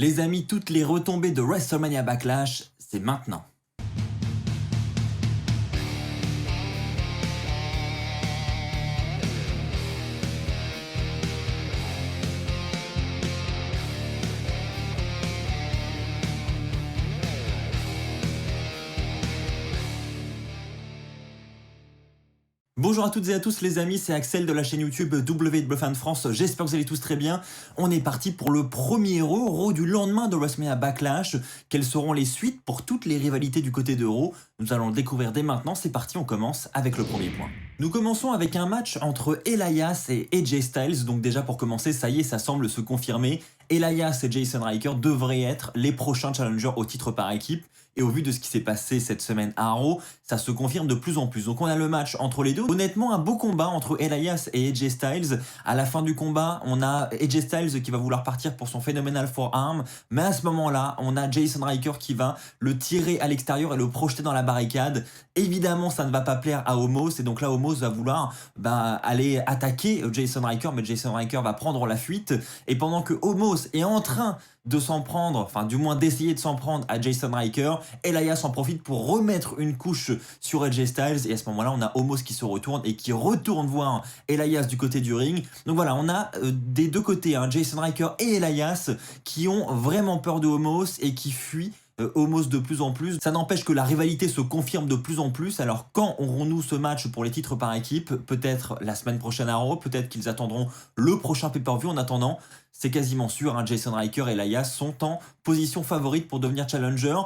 Les amis, toutes les retombées de WrestleMania Backlash, c'est maintenant. Bonjour à toutes et à tous les amis, c'est Axel de la chaîne YouTube WWFan France, j'espère que vous allez tous très bien. On est parti pour le premier Raw du lendemain de WrestleMania Backlash. Quelles seront les suites pour toutes les rivalités du côté de Raw? Nous allons le découvrir dès maintenant, c'est parti, on commence avec le premier point. Nous commençons avec un match entre Elias et AJ Styles, donc déjà pour commencer, ça y est, ça semble se confirmer. Elias et Jason Ryker devraient être les prochains challengers au titre par équipe. Et au vu de ce qui s'est passé cette semaine à Raw, ça se confirme de plus en plus. Donc on a le match entre les deux. Honnêtement, un beau combat entre Elias et AJ Styles. À la fin du combat, on a AJ Styles qui va vouloir partir pour son Phenomenal Forearm. Mais à ce moment-là, on a Jason Ryker qui va le tirer à l'extérieur et le projeter dans la barricade. Évidemment, ça ne va pas plaire à Omos. Et donc là, Omos va vouloir aller attaquer Jason Ryker. Mais Jason Ryker va prendre la fuite. Et pendant que Omos est en train de s'en prendre, enfin du moins d'essayer de s'en prendre à Jason Ryker, Elias en profite pour remettre une couche sur AJ Styles et à ce moment-là on a Omos qui se retourne et qui retourne voir Elias du côté du ring. Donc voilà, on a des deux côtés, Jason Ryker et Elias qui ont vraiment peur de Omos et qui fuient Omos de plus en plus. Ça n'empêche que la rivalité se confirme de plus en plus. Alors quand aurons-nous ce match pour les titres par équipe? Peut-être la semaine prochaine à Raw, peut-être qu'ils attendront le prochain pay-per-view. En attendant, c'est quasiment sûr, Jason Ryker et Elias sont en position favorite pour devenir challenger.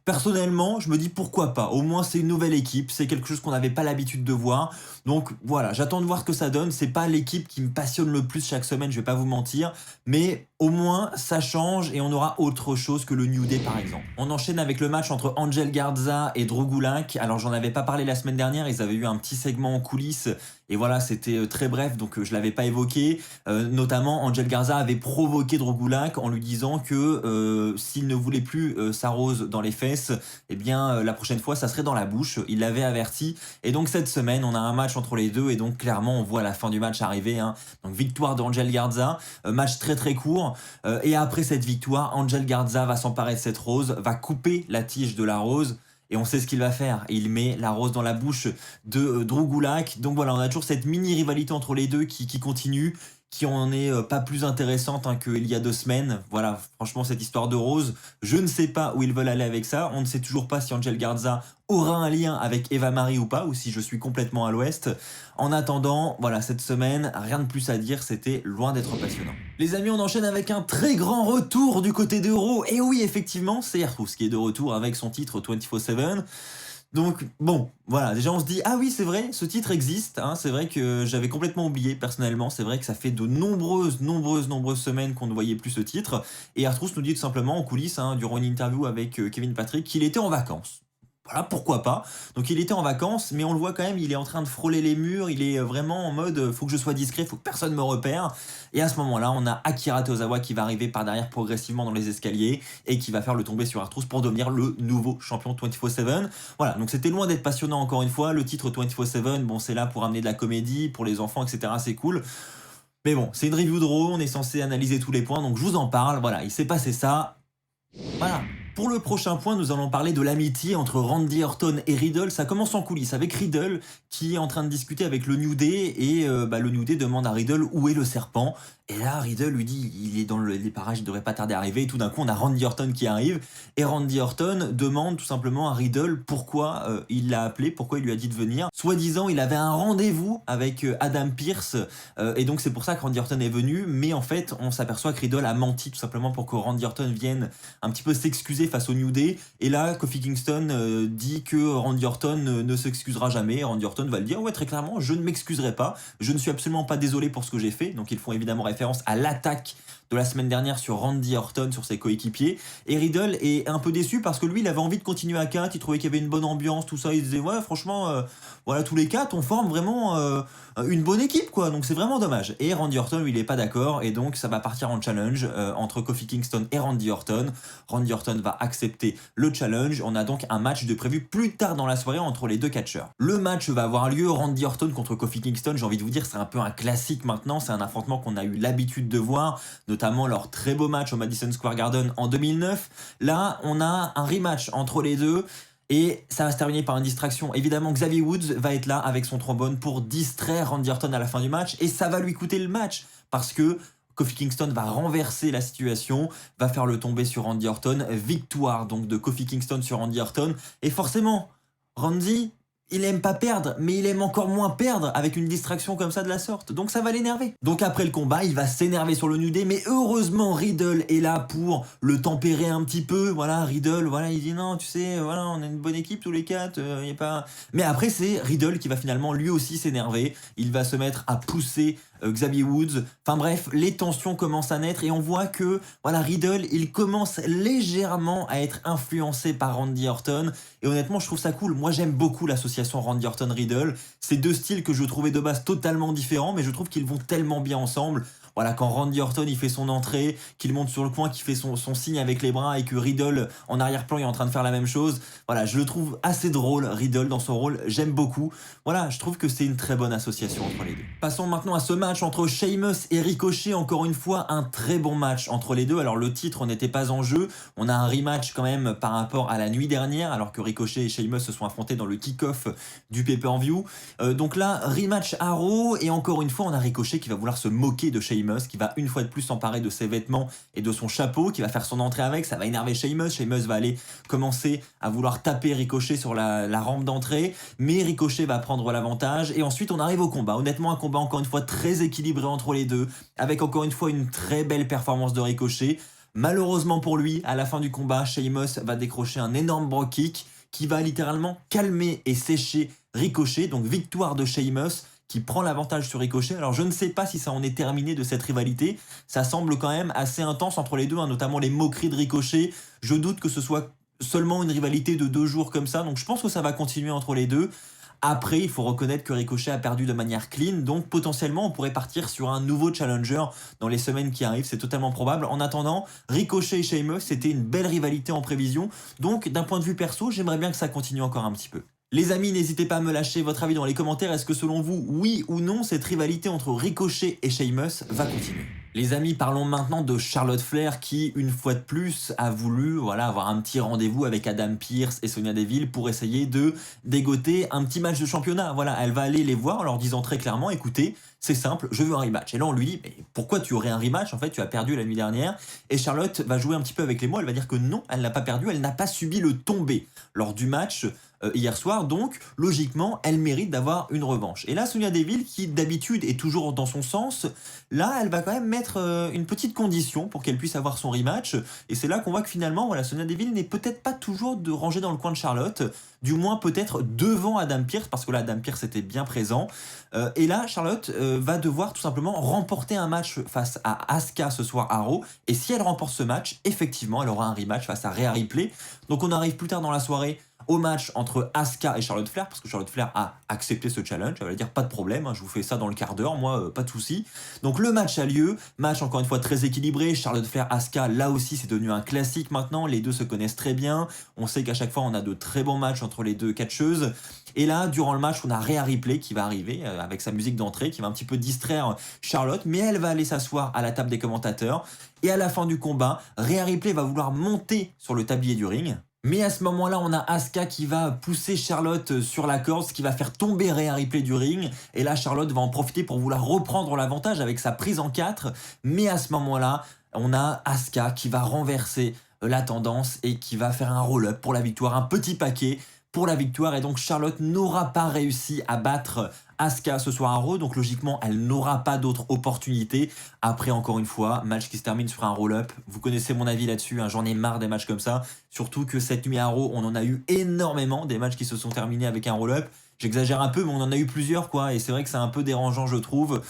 Personnellement, je me dis pourquoi pas. Au moins, c'est une nouvelle équipe, c'est quelque chose qu'on n'avait pas l'habitude de voir. Donc voilà, j'attends de voir ce que ça donne. C'est pas l'équipe qui me passionne le plus chaque semaine, je vais pas vous mentir. Mais au moins, ça change et on aura autre chose que le New Day par exemple. On enchaîne avec le match entre Angel Garza et Drew Gulak. Alors j'en avais pas parlé la semaine dernière, ils avaient eu un petit segment en coulisses. Et voilà, c'était très bref, donc je l'avais pas évoqué. Notamment, Angel Garza avait provoqué Drew Gulak en lui disant que s'il ne voulait plus sa rose dans les fesses, eh bien la prochaine fois, ça serait dans la bouche. Il l'avait averti. Et donc cette semaine, on a un match entre les deux et donc clairement, on voit la fin du match arriver. Donc victoire d'Angel Garza, match très très court. Et après cette victoire, Angel Garza va s'emparer de cette rose, va couper la tige de la rose. Et on sait ce qu'il va faire. Il met la rose dans la bouche de Drew Gulak. Donc voilà, on a toujours cette mini-rivalité entre les deux qui continue, qui en est pas plus intéressante qu'il y a 2 semaines. Voilà, franchement, cette histoire de rose, je ne sais pas où ils veulent aller avec ça. On ne sait toujours pas si Angel Garza aura un lien avec Eva Marie ou pas, ou si je suis complètement à l'ouest. En attendant, voilà, cette semaine, rien de plus à dire, c'était loin d'être passionnant. Les amis, on enchaîne avec un très grand retour du côté de Raw. Et oui, effectivement, c'est R-Truth qui est de retour avec son titre 24/7. Donc bon, voilà, déjà on se dit, ah oui c'est vrai, ce titre existe, c'est vrai que j'avais complètement oublié personnellement, c'est vrai que ça fait de nombreuses semaines qu'on ne voyait plus ce titre, et R-Truth nous dit tout simplement en coulisses, durant une interview avec Kevin Patrick, qu'il était en vacances. Voilà, pourquoi pas. Donc il était en vacances, mais on le voit quand même, il est en train de frôler les murs, il est vraiment en mode, faut que je sois discret, faut que personne me repère. Et à ce moment-là, on a Akira Tozawa qui va arriver par derrière progressivement dans les escaliers et qui va faire le tomber sur R-Truth pour devenir le nouveau champion 24/7. Voilà, donc c'était loin d'être passionnant encore une fois. Le titre 24/7, bon c'est là pour amener de la comédie, pour les enfants, etc. C'est cool. Mais bon, c'est une review de Raw, on est censé analyser tous les points, donc je vous en parle. Voilà, il s'est passé ça. Voilà. Pour le prochain point, nous allons parler de l'amitié entre Randy Orton et Riddle. Ça commence en coulisses avec Riddle qui est en train de discuter avec le New Day et le New Day demande à Riddle où est le serpent. Et là, Riddle lui dit il est dans les parages, il devrait pas tarder à arriver. Et tout d'un coup, on a Randy Orton qui arrive. Et Randy Orton demande tout simplement à Riddle pourquoi il l'a appelé, pourquoi il lui a dit de venir. Soi-disant, il avait un rendez-vous avec Adam Pearce. Et donc, c'est pour ça que Randy Orton est venu. Mais en fait, on s'aperçoit que Riddle a menti tout simplement pour que Randy Orton vienne un petit peu s'excuser face au New Day. Et là, Kofi Kingston dit que Randy Orton ne s'excusera jamais. Randy Orton va le dire, ouais, très clairement, je ne m'excuserai pas. Je ne suis absolument pas désolé pour ce que j'ai fait. Donc, ils font évidemment référence à l'attaque de la semaine dernière sur Randy Orton, sur ses coéquipiers. Et Riddle est un peu déçu parce que lui, il avait envie de continuer à 4, il trouvait qu'il y avait une bonne ambiance, tout ça. Il disait, ouais, franchement, voilà, tous les 4, on forme vraiment une bonne équipe, quoi. Donc c'est vraiment dommage. Et Randy Orton, lui, il est pas d'accord. Et donc, ça va partir en challenge entre Kofi Kingston et Randy Orton. Randy Orton va accepter le challenge. On a donc un match de prévu plus tard dans la soirée entre les deux catcheurs. Le match va avoir lieu, Randy Orton contre Kofi Kingston. J'ai envie de vous dire, c'est un peu un classique maintenant. C'est un affrontement qu'on a eu l'habitude de voir, notamment leur très beau match au Madison Square Garden en 2009. Là, on a un rematch entre les deux. Et ça va se terminer par une distraction. Évidemment, Xavier Woods va être là avec son trombone pour distraire Randy Orton à la fin du match. Et ça va lui coûter le match. Parce que Kofi Kingston va renverser la situation, va faire le tomber sur Randy Orton. Victoire donc de Kofi Kingston sur Randy Orton. Et forcément, Randy, il aime pas perdre, mais il aime encore moins perdre avec une distraction comme ça de la sorte. Donc ça va l'énerver. Donc après le combat, il va s'énerver sur le New Day, mais heureusement Riddle est là pour le tempérer un petit peu. Voilà, Riddle, voilà, il dit non, tu sais, voilà, on a une bonne équipe tous les quatre, y a pas. Mais après c'est Riddle qui va finalement lui aussi s'énerver. Il va se mettre à pousser Xavier Woods. Enfin bref, les tensions commencent à naître et on voit que voilà, Riddle, il commence légèrement à être influencé par Randy Orton. Et honnêtement, je trouve ça cool. Moi, j'aime beaucoup l'association Randy Orton-Riddle. C'est deux styles que je trouvais de base totalement différents, mais je trouve qu'ils vont tellement bien ensemble. Voilà, quand Randy Orton il fait son entrée, qu'il monte sur le coin, qu'il fait son signe avec les bras et que Riddle en arrière-plan est en train de faire la même chose. Voilà, je le trouve assez drôle, Riddle dans son rôle, j'aime beaucoup. Voilà, je trouve que c'est une très bonne association entre les deux. Passons maintenant à ce match entre Sheamus et Ricochet. Encore une fois, un très bon match entre les deux. Alors le titre n'était pas en jeu. On a un rematch quand même par rapport à la nuit dernière, alors que Ricochet et Sheamus se sont affrontés dans le kick-off du pay-per-view. Donc là, rematch à Raw et encore une fois, on a Ricochet qui va vouloir se moquer de Sheamus, qui va une fois de plus s'emparer de ses vêtements et de son chapeau, qui va faire son entrée avec. Ça va énerver Sheamus. Sheamus va aller commencer à vouloir taper Ricochet sur la rampe d'entrée, mais Ricochet va prendre l'avantage et ensuite on arrive au combat. Honnêtement, un combat encore une fois très équilibré entre les deux, avec encore une fois une très belle performance de Ricochet. Malheureusement pour lui, à la fin du combat, Sheamus va décrocher un énorme Brogue Kick qui va littéralement calmer et sécher Ricochet. Donc victoire de Sheamus qui prend l'avantage sur Ricochet. Alors je ne sais pas si ça en est terminé de cette rivalité. Ça semble quand même assez intense entre les deux, hein, notamment les moqueries de Ricochet. Je doute que ce soit seulement une rivalité de 2 jours comme ça. Donc je pense que ça va continuer entre les deux. Après, il faut reconnaître que Ricochet a perdu de manière clean, donc potentiellement on pourrait partir sur un nouveau challenger dans les semaines qui arrivent, c'est totalement probable. En attendant, Ricochet et Sheamus, c'était une belle rivalité en prévision, donc d'un point de vue perso, j'aimerais bien que ça continue encore un petit peu. Les amis, n'hésitez pas à me lâcher votre avis dans les commentaires. Est-ce que selon vous, oui ou non, cette rivalité entre Ricochet et Sheamus va continuer? Les amis, parlons maintenant de Charlotte Flair qui, une fois de plus, a voulu avoir un petit rendez-vous avec Adam Pearce et Sonya Deville pour essayer de dégoter un petit match de championnat. Voilà, elle va aller les voir en leur disant très clairement, écoutez, c'est simple, je veux un rematch. Et là, on lui dit, mais pourquoi tu aurais un rematch? En fait, tu as perdu la nuit dernière. Et Charlotte va jouer un petit peu avec les mots, elle va dire que non, elle n'a pas perdu, elle n'a pas subi le tombé lors du match hier soir, donc logiquement elle mérite d'avoir une revanche. Et là Sonya Deville, qui d'habitude est toujours dans son sens, là elle va quand même mettre une petite condition pour qu'elle puisse avoir son rematch, et c'est là qu'on voit que finalement voilà, Sonya Deville n'est peut-être pas toujours de ranger dans le coin de Charlotte, du moins peut-être devant Adam Pearce, parce que là Adam Pearce était bien présent, et là Charlotte va devoir tout simplement remporter un match face à Asuka ce soir à Raw, et si elle remporte ce match, effectivement elle aura un rematch face à Rhea Ripley. Donc on arrive plus tard dans la soirée au match entre Asuka et Charlotte Flair, parce que Charlotte Flair a accepté ce challenge, elle va dire pas de problème, hein, je vous fais ça dans le quart d'heure, moi pas de souci. Donc le match a lieu, match encore une fois très équilibré, Charlotte Flair, Asuka, là aussi c'est devenu un classique maintenant, les deux se connaissent très bien, on sait qu'à chaque fois on a de très bons matchs entre les deux catcheuses, et là durant le match on a Rhea Ripley qui va arriver avec sa musique d'entrée, qui va un petit peu distraire Charlotte, mais elle va aller s'asseoir à la table des commentateurs, et à la fin du combat, Rhea Ripley va vouloir monter sur le tablier du ring. Mais à ce moment-là, on a Asuka qui va pousser Charlotte sur la corde, ce qui va faire tomber Rhea Ripley du ring. Et là, Charlotte va en profiter pour vouloir reprendre l'avantage avec sa prise en 4. Mais à ce moment-là, on a Asuka qui va renverser la tendance et qui va faire un roll-up pour la victoire, un petit paquet pour la victoire. Et donc Charlotte n'aura pas réussi à battre Asuka ce soir à Raw, donc logiquement elle n'aura pas d'autre opportunité. Après, encore une fois, match qui se termine sur un roll-up. Vous connaissez mon avis là-dessus, hein, j'en ai marre des matchs comme ça. Surtout que cette nuit à Raw, on en a eu énormément, des matchs qui se sont terminés avec un roll-up. J'exagère un peu, mais on en a eu plusieurs, quoi. Et c'est vrai que c'est un peu dérangeant, je trouve.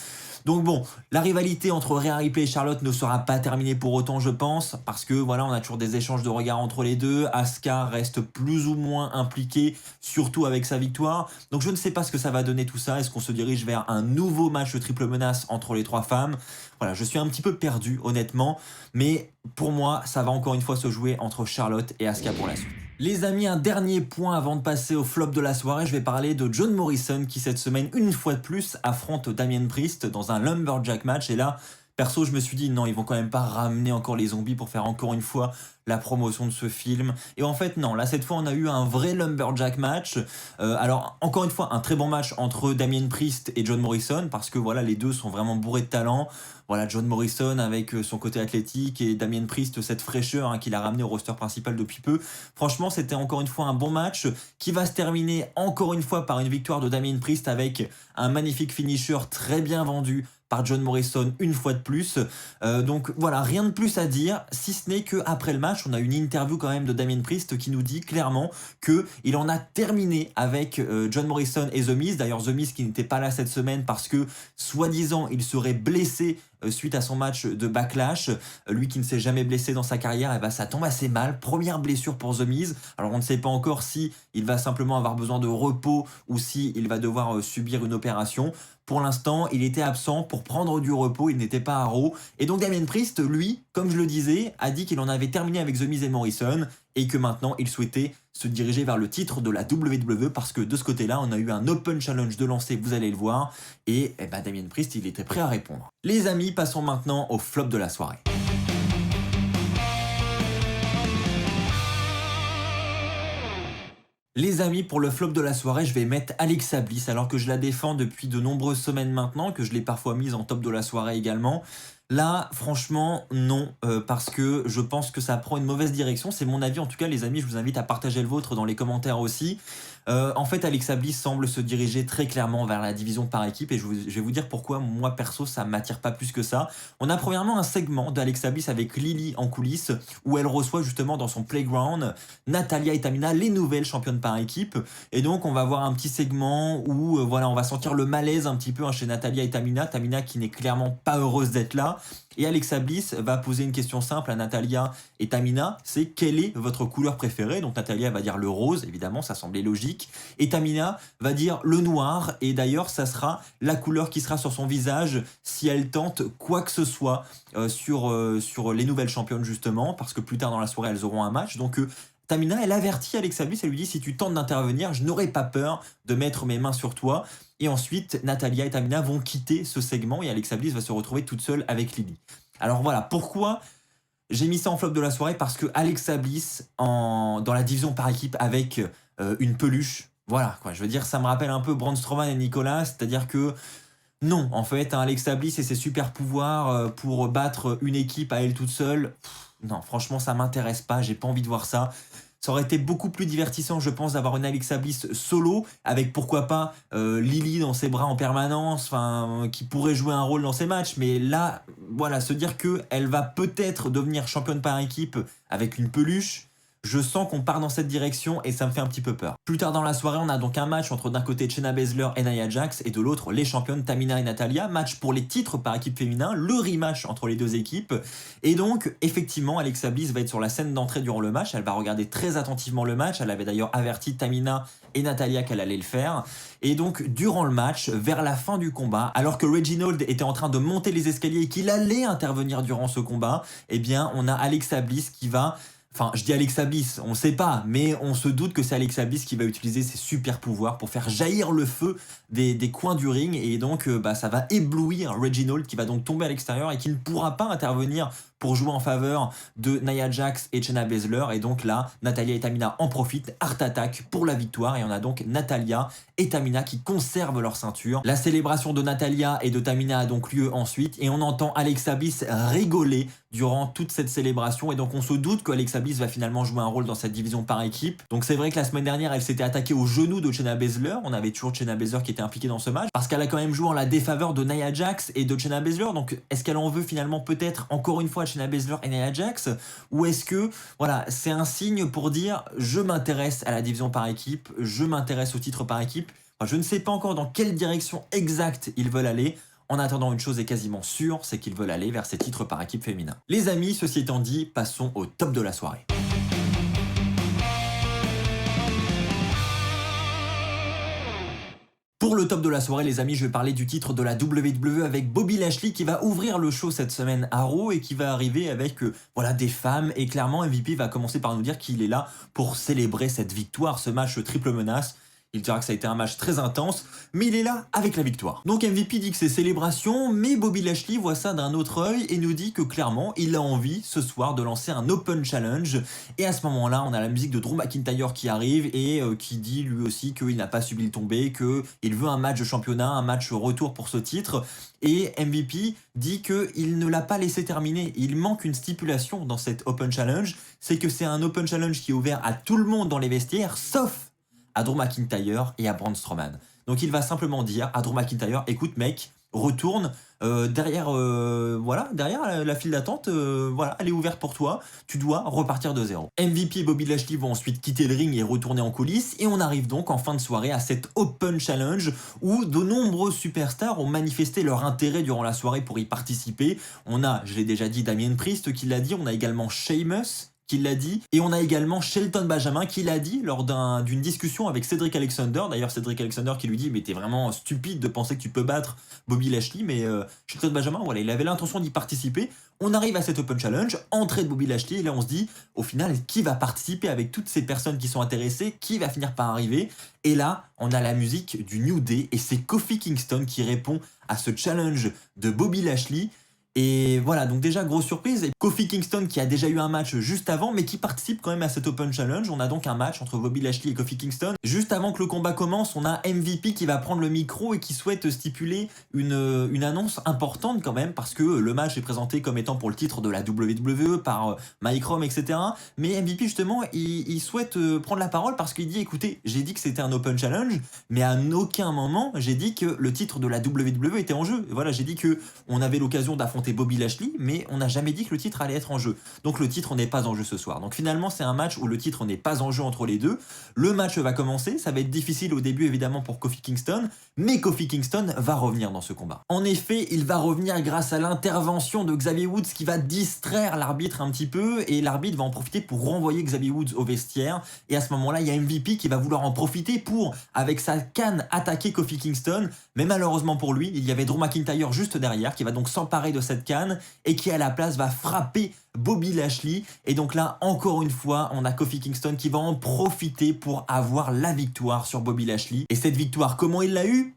Donc bon, la rivalité entre Rhea Ripley et Charlotte ne sera pas terminée pour autant, je pense, parce que voilà, on a toujours des échanges de regards entre les deux. Asuka reste plus ou moins impliquée, surtout avec sa victoire. Donc je ne sais pas ce que ça va donner tout ça. Est-ce qu'on se dirige vers un nouveau match de triple menace entre les trois femmes? Voilà, je suis un petit peu perdu, honnêtement, mais pour moi, ça va encore une fois se jouer entre Charlotte et Asuka pour la suite. Les amis, un dernier point avant de passer au flop de la soirée, je vais parler de John Morrison qui cette semaine, une fois de plus, affronte Damien Priest dans un Lumberjack match. Et là, Perso, je me suis dit: «Non, ils vont quand même pas ramener encore les zombies pour faire encore une fois la promotion de ce film» et en fait non, là cette fois on a eu un vrai lumberjack match. Alors encore une fois, un très bon match entre Damien Priest et John Morrison parce que voilà, les 2 sont vraiment bourrés de talent. Voilà, John Morrison avec, son côté athlétique et Damien Priest cette fraîcheur, hein, qu'il a ramené au roster principal depuis peu. Franchement, c'était encore une fois un bon match qui va se terminer encore une fois par une victoire de Damien Priest avec un magnifique finisher très bien vendu par John Morrison une fois de plus. Donc voilà, rien de plus à dire, si ce n'est qu'après le match, on a une interview quand même de Damien Priest qui nous dit clairement qu'il en a terminé avec John Morrison et The Miz. D'ailleurs, The Miz qui n'était pas là cette semaine parce que, soi-disant, il serait blessé suite à son match de Backlash. Lui qui ne s'est jamais blessé dans sa carrière, et bah, ça tombe assez mal. Première blessure pour The Miz. Alors on ne sait pas encore si il va simplement avoir besoin de repos ou si il va devoir subir une opération. Pour l'instant, il était absent pour prendre du repos, il n'était pas à Raw. Et donc Damien Priest, lui, comme je le disais, a dit qu'il en avait terminé avec The Miz et Morrison et que maintenant il souhaitait se diriger vers le titre de la WWE parce que de ce côté-là, on a eu un Open Challenge de lancer, vous allez le voir, et ben, Damien Priest, il était prêt à répondre. Les amis, passons maintenant au flop de la soirée. Les amis, pour le flop de la soirée, je vais mettre Alexa Bliss, alors que je la défends depuis de nombreuses semaines maintenant, que je l'ai parfois mise en top de la soirée également. Là, franchement, non, parce que je pense que ça prend une mauvaise direction. C'est mon avis, en tout cas, les amis, je vous invite à partager le vôtre dans les commentaires aussi. En fait, Alexa Bliss semble se diriger très clairement vers la division par équipe et je vais vous dire pourquoi, moi, perso, ça m'attire pas plus que ça. On a premièrement un segment d'Alexa Bliss avec Lily en coulisses où elle reçoit justement dans son playground Natalya et Tamina, les nouvelles championnes par équipe. Et donc, on va avoir un petit segment où, voilà, on va sentir le malaise un petit peu, hein, chez Natalya et Tamina. Tamina qui n'est clairement pas heureuse d'être là. Et Alexa Bliss va poser une question simple à Natalya et Tamina, c'est quelle est votre couleur préférée? Donc Natalya va dire le rose, évidemment, ça semblait logique. Et Tamina va dire le noir, et d'ailleurs ça sera la couleur qui sera sur son visage si elle tente quoi que ce soit sur les nouvelles championnes justement, parce que plus tard dans la soirée elles auront un match. Donc Tamina, elle avertit Alexa Bliss, elle lui dit si tu tentes d'intervenir, je n'aurai pas peur de mettre mes mains sur toi. Et ensuite, Natalya et Tamina vont quitter ce segment et Alexa Bliss va se retrouver toute seule avec Lily. Alors voilà, pourquoi j'ai mis ça en flop de la soirée? Parce que Alexa Bliss dans la division par équipe avec une peluche, voilà quoi, je veux dire, ça me rappelle un peu Braun Strowman et Nicolas, c'est-à-dire que non, en fait, hein, Alexa Bliss et ses super pouvoirs pour battre une équipe à elle toute seule, non, franchement, ça m'intéresse pas, j'ai pas envie de voir ça. Ça aurait été beaucoup plus divertissant, je pense, d'avoir une Alexa Bliss solo, avec pourquoi pas Lily dans ses bras en permanence, enfin, qui pourrait jouer un rôle dans ces matchs. Mais là, voilà, se dire qu'elle va peut-être devenir championne par équipe avec une peluche, je sens qu'on part dans cette direction et ça me fait un petit peu peur. Plus tard dans la soirée, on a donc un match entre d'un côté Shayna Baszler et Nia Jax et de l'autre les championnes Tamina et Natalya. Match pour les titres par équipe féminin, le rematch entre les deux équipes. Et donc, effectivement, Alexa Bliss va être sur la scène d'entrée durant le match. Elle va regarder très attentivement le match. Elle avait d'ailleurs averti Tamina et Natalya qu'elle allait le faire. Et donc, durant le match, vers la fin du combat, alors que Reginald était en train de monter les escaliers et qu'il allait intervenir durant ce combat, eh bien, on a Alexa Bliss qui va... Enfin, je dis Alexa Bliss, on sait pas, mais on se doute que c'est Alexa Bliss qui va utiliser ses super pouvoirs pour faire jaillir le feu des coins du ring. Et donc, ça va éblouir Reginald qui va donc tomber à l'extérieur et qui ne pourra pas intervenir pour jouer en faveur de Nia Jax et Shayna Baszler. Et donc là, Natalya et Tamina en profitent, Art Attack pour la victoire. Et on a donc Natalya et Tamina qui conservent leur ceinture. La célébration de Natalya et de Tamina a donc lieu ensuite. Et on entend Alexa Bliss rigoler durant toute cette célébration. Et donc on se doute qu'Alexa Bliss va finalement jouer un rôle dans cette division par équipe. Donc c'est vrai que la semaine dernière, elle s'était attaquée au genou de Shayna Baszler. On avait toujours Shayna Baszler qui était impliquée dans ce match. Parce qu'elle a quand même joué en la défaveur de Nia Jax et de Shayna Baszler. Donc est-ce qu'elle en veut finalement peut-être encore une fois Shayna Baszler et Nia Jax, ou est-ce que voilà, c'est un signe pour dire je m'intéresse à la division par équipe, je m'intéresse au titre par équipe. Enfin, je ne sais pas encore dans quelle direction exacte ils veulent aller. En attendant, une chose est quasiment sûre, c'est qu'ils veulent aller vers ces titres par équipe féminin. Les amis, ceci étant dit, passons au top de la soirée. Pour le top de la soirée, les amis, je vais parler du titre de la WWE avec Bobby Lashley qui va ouvrir le show cette semaine à Raw et qui va arriver avec voilà, des femmes. Et clairement, MVP va commencer par nous dire qu'il est là pour célébrer cette victoire, ce match triple menace. Il dira que ça a été un match très intense, mais il est là avec la victoire. Donc MVP dit que c'est célébration, mais Bobby Lashley voit ça d'un autre œil et nous dit que clairement, il a envie ce soir de lancer un Open Challenge. Et à ce moment-là, on a la musique de Drew McIntyre qui arrive et qui dit lui aussi qu'il n'a pas subi le tombé, qu'il veut un match de championnat, un match retour pour ce titre. Et MVP dit qu'il ne l'a pas laissé terminer. Il manque une stipulation dans cet Open Challenge, c'est que c'est un Open Challenge qui est ouvert à tout le monde dans les vestiaires, sauf à Drew McIntyre et à Braun Strowman. Donc il va simplement dire à Drew McIntyre, écoute mec, retourne derrière la file d'attente, voilà, elle est ouverte pour toi, tu dois repartir de zéro. MVP et Bobby Lashley vont ensuite quitter le ring et retourner en coulisses, et on arrive donc en fin de soirée à cet Open Challenge où de nombreux superstars ont manifesté leur intérêt durant la soirée pour y participer. On a, je l'ai déjà dit, Damien Priest qui l'a dit, on a également Sheamus qui l'a dit, et on a également Shelton Benjamin qui l'a dit lors d'une discussion avec Cedric Alexander. D'ailleurs Cedric Alexander qui lui dit mais t'es vraiment stupide de penser que tu peux battre Bobby Lashley, mais Shelton Benjamin, voilà, il avait l'intention d'y participer. On arrive à cet Open Challenge, entrée de Bobby Lashley, et là on se dit au final qui va participer avec toutes ces personnes qui sont intéressées, qui va finir par arriver. Et là on a la musique du New Day et c'est Kofi Kingston qui répond à ce challenge de Bobby Lashley. Et voilà, donc déjà grosse surprise, et Kofi Kingston qui a déjà eu un match juste avant, mais qui participe quand même à cet Open Challenge. On a donc un match entre Bobby Lashley et Kofi Kingston. Juste avant que le combat commence, on a MVP qui va prendre le micro et qui souhaite stipuler une annonce importante quand même, parce que le match est présenté comme étant pour le titre de la WWE par Mike Rome, etc. Mais MVP justement, il souhaite prendre la parole parce qu'il dit, écoutez, j'ai dit que c'était un Open Challenge, mais à aucun moment j'ai dit que le titre de la WWE était en jeu. Voilà, j'ai dit que on avait l'occasion d'affronter Bobby Lashley, mais on n'a jamais dit que le titre allait être en jeu. Donc le titre n'est pas en jeu ce soir. Donc finalement, c'est un match où le titre n'est pas en jeu entre les deux. Le match va commencer, ça va être difficile au début évidemment pour Kofi Kingston, mais Kofi Kingston va revenir dans ce combat. En effet, il va revenir grâce à l'intervention de Xavier Woods qui va distraire l'arbitre un petit peu, et l'arbitre va en profiter pour renvoyer Xavier Woods au vestiaire. Et à ce moment-là, il y a MVP qui va vouloir en profiter pour, avec sa canne, attaquer Kofi Kingston. Mais malheureusement pour lui, il y avait Drew McIntyre juste derrière qui va donc s'emparer de cette canne et qui à la place va frapper Bobby Lashley. Et donc là, encore une fois, on a Kofi Kingston qui va en profiter pour avoir la victoire sur Bobby Lashley. Et cette victoire, comment il l'a eu ?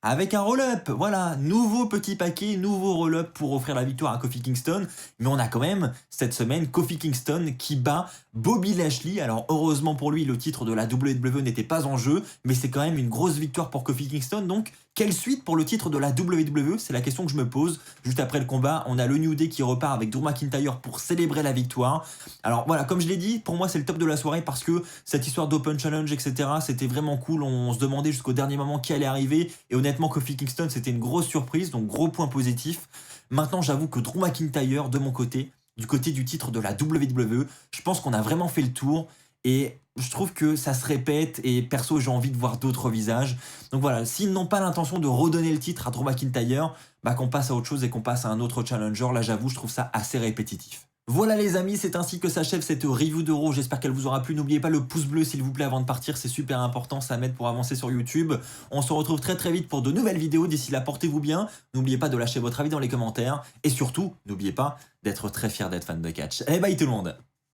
Avec un roll-up, voilà, nouveau petit paquet, nouveau roll-up pour offrir la victoire à Kofi Kingston. Mais on a quand même, cette semaine, Kofi Kingston qui bat Bobby Lashley. Alors heureusement pour lui, le titre de la WWE n'était pas en jeu, mais c'est quand même une grosse victoire pour Kofi Kingston. Donc, quelle suite pour le titre de la WWE? C'est la question que je me pose. Juste après le combat, on a le New Day qui repart avec Drew McIntyre pour célébrer la victoire. Alors voilà, comme je l'ai dit, pour moi c'est le top de la soirée parce que cette histoire d'Open Challenge, etc., c'était vraiment cool. On se demandait jusqu'au dernier moment qui allait arriver. Et honnêtement, Kofi Kingston, c'était une grosse surprise, donc gros point positif. Maintenant, j'avoue que Drew McIntyre, de mon côté, du côté du titre de la WWE, je pense qu'on a vraiment fait le tour. Et je trouve que ça se répète et perso j'ai envie de voir d'autres visages. Donc voilà, s'ils n'ont pas l'intention de redonner le titre à Drew McIntyre, bah qu'on passe à autre chose et qu'on passe à un autre challenger. Là j'avoue, je trouve ça assez répétitif. Voilà les amis, c'est ainsi que s'achève cette review de Raw. J'espère qu'elle vous aura plu. N'oubliez pas le pouce bleu s'il vous plaît avant de partir, c'est super important, ça m'aide pour avancer sur YouTube. On se retrouve très très vite pour de nouvelles vidéos. D'ici là, portez-vous bien. N'oubliez pas de lâcher votre avis dans les commentaires. Et surtout, n'oubliez pas d'être très fier d'être fan de catch. Et bye tout le monde.